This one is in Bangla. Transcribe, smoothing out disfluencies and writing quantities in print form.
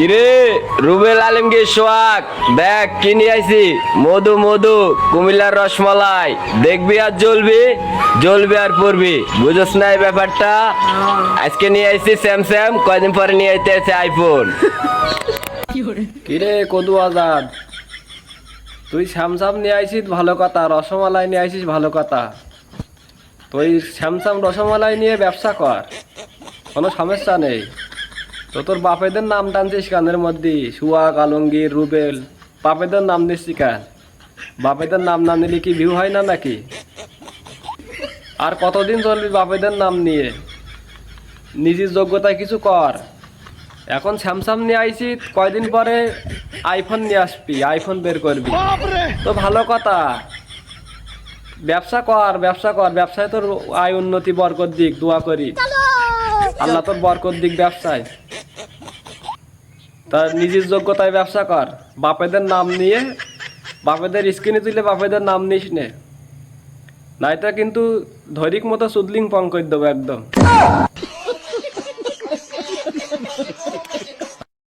কিরে রুবেল আলমগীর সোহাগ দেখ কি নিয়ে আইছি মধু মধু কুমিল্লার রসমালাই দেখবি আর জ্বলবি জ্বলবি আর পড়বি বুঝছ না এই ব্যাপারটা। আজকে নিয়ে আইছি স্যামসাং, কয়দিন পরে নিয়ে আইতে আছে আইফোন। কিরে কদু আজাদ, তুই স্যামসাং নিয়ে আইছিস ভালো কথা, রসমালাই নিয়ে আইছিস ভালো কথা। তুই স্যামসাং রসমালাই নিয়ে ব্যবসা কর, কোনো সমস্যা নেই। তো তোর বাপেদের নাম টানছিস কানের মধ্যে, সুহাগ আলমগীর রুবেল, বাপেদের নাম নিচ্ছি কেন? বাপেদের নাম না নিলে কি ভিউ হয় না নাকি? আর কতদিন চলবি বাপেদের নাম নিয়ে? নিজের যোগ্যতায় কিছু কর। এখন স্যামসাং নিয়ে আইছি, কয়দিন পরে আইফোন নিয়ে আসবি, আইফোন বের করবি, তো ভালো কথা। ব্যবসা কর ব্যবসা কর, ব্যবসায় তোর আয় উন্নতি বরকত দিক, দোয়া করি আল্লাহ তোর বরকত দিক ব্যবসায়। তার নিজের যোগ্যতায় ব্যবসা কর, বাপেদের নাম নিয়ে বাপেদের স্ক্রিনে তুলে বাপেদের নাম নিস নে, নাইটা কিন্তু ধরিক মতো সুদলিং পং করে দেবো একদম।